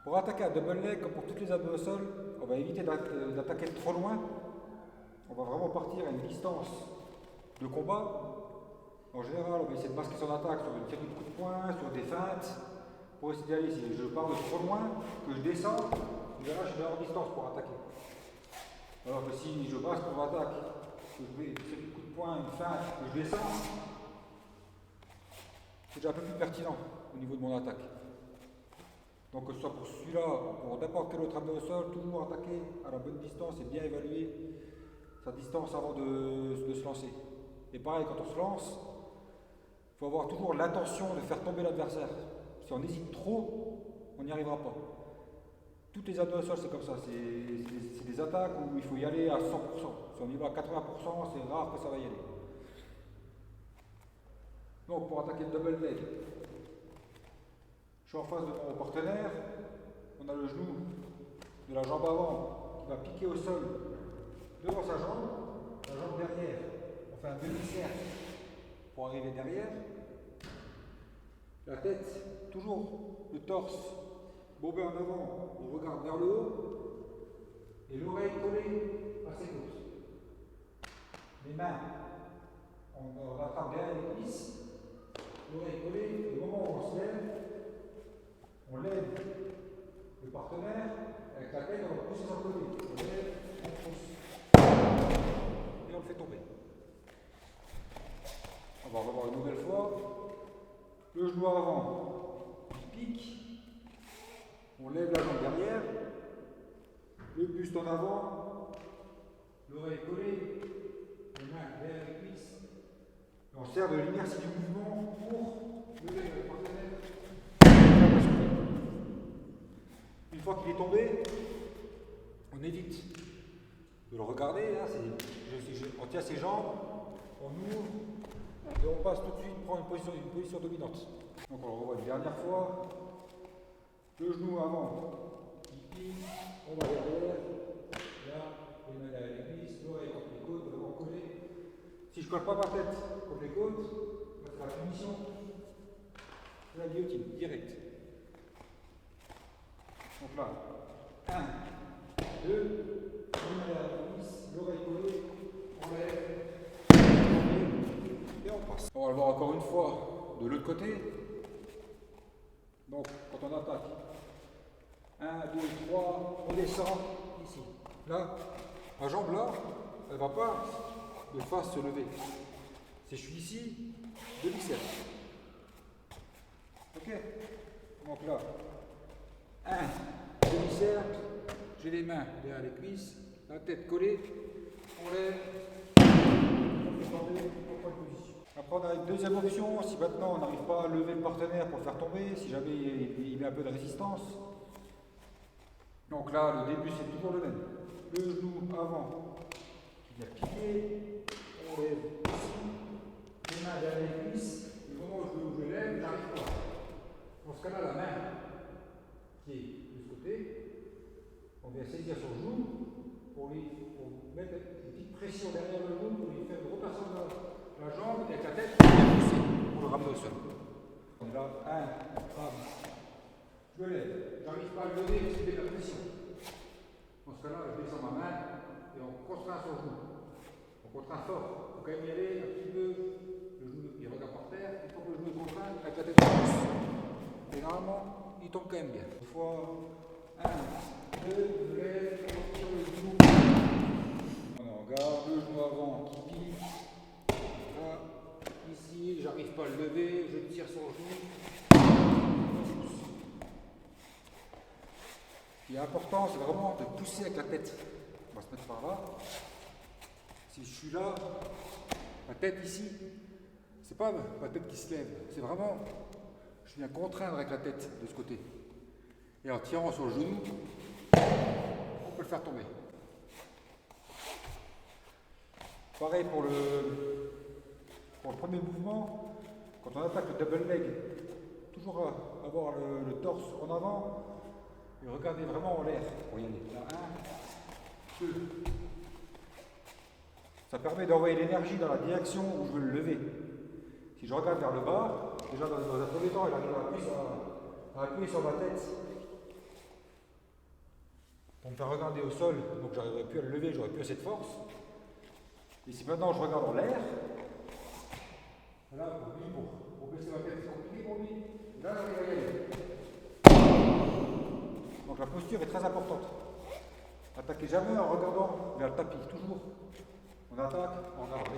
Pour attaquer à double leg, comme pour toutes les abdos au sol, on va éviter d'attaquer trop loin. On va vraiment partir à une distance de combat. En général, on va essayer de masquer son attaque sur une série de coups de poing, sur des feintes, pour essayer d'aller. Si je pars de trop loin, que je descends, là je suis hors distance pour attaquer. Alors que si je brasse pour l'attaque, que je mets une série de coups de poing, une feinte, que je descends, c'est déjà un peu plus pertinent au niveau de mon attaque. Donc que ce soit pour celui-là, pour n'importe quel autre abdos au sol, toujours attaquer à la bonne distance et bien évaluer sa distance avant de se lancer. Et pareil, quand on se lance, il faut avoir toujours l'intention de faire tomber l'adversaire. Si on hésite trop, on n'y arrivera pas. Toutes les abdos au sol, c'est comme ça. C'est des attaques où il faut y aller à 100%. Si on y va à 80%, c'est rare que ça va y aller. Donc pour attaquer le double leg, je suis en face de mon partenaire, on a le genou de la jambe avant qui va piquer au sol devant sa jambe, la jambe derrière, on fait un demi-cercle pour arriver derrière, la tête, toujours le torse bobé en avant, on regarde vers le haut, et l'oreille collée à ses côtes. Les mains, on attrape derrière les cuisses, l'oreille collée, au moment où on se lève, on lève le partenaire, avec la tête, on va pousser sur le côté. On lève, on pousse. Et on le fait tomber. On va revoir une nouvelle fois. Le genou avant, il pique. On lève la jambe derrière. Le buste en avant. L'oreille collée. Les mains derrière les cuisses. Et on sert de l'inertie du mouvement pour lever le partenaire. Une fois qu'il est tombé, on évite de le regarder. Hein, on tient ses jambes, on ouvre et on passe tout de suite prendre une position dominante. Donc on le revoit une dernière fois. Le genou avant, il pique, on va derrière, là, les mains derrière les cuisses, l'oreille contre les côtes, le vent collé. Si je ne colle pas ma tête contre les côtes, c'est la punition, c'est la guillotine, direct. Donc là, 1, 2, l'oreille collée, on lève, et on passe. On va le voir encore une fois de l'autre côté. Donc, quand on attaque, 1, 2, 3, on descend ici. Là, la jambe là, elle ne va pas de face se lever. Si je suis ici, demi-cercle. Ok? Donc là, 1, demi-cercle, j'ai les mains derrière les cuisses, la tête collée, on lève, on fait tomber, on prend une position. Après on a une deuxième option, si maintenant on n'arrive pas à lever le partenaire pour le faire tomber, si jamais il met un peu de résistance. Donc là, le début c'est toujours le même. Le genou avant, qui vient piquer, on lève ici, les mains derrière les cuisses, le moment où je lève, j'arrive pas. Dans ce cas-là, la main qui est de ce côté, on vient saisir son genou pour mettre une petite pression derrière le genou pour lui faire une rotation de la jambe et avec la tête pour le ramener au sol. On est là, 1, bam, je me lève, j'arrive pas à le lever parce qu'il y a de la pression. Dans ce cas-là, je descends ma main et on contraint son genou. On contraint fort, il faut quand même y aller un petit peu, le genou il regarde par terre, il faut que le genou contraint avec la tête pousse. Et normalement, il tombe quand même bien. Une fois, 1, 2, je lève, on tire le genou. On garde le genou avant qui pique. Là, ici, j'arrive pas à le lever, je tire son genou. Ce qui est important, c'est vraiment de pousser avec la tête. On va se mettre par là. Si je suis là, ma tête ici, c'est pas ma tête qui se lève, c'est vraiment, je viens contraindre avec la tête de ce côté. Et en tirant sur le genou, on peut le faire tomber. Pareil pour le premier mouvement, quand on attaque le double leg, toujours avoir le torse en avant et regarder vraiment en l'air pour y aller. Là, 1, 2. Ça permet d'envoyer l'énergie dans la direction où je veux le lever. Si je regarde vers le bas, déjà dans un premier temps, il arrive à appuyer sur ma tête pour me faire regarder au sol, donc j'arriverai plus à le lever, j'aurai plus assez de force. Et si maintenant je regarde en l'air, là pour lui, pour baisser ma tête, c'est compliqué pour lui. Là, il va y aller. Donc la posture est très importante. Attaquez jamais en regardant vers le tapis, toujours. On attaque, on regarde.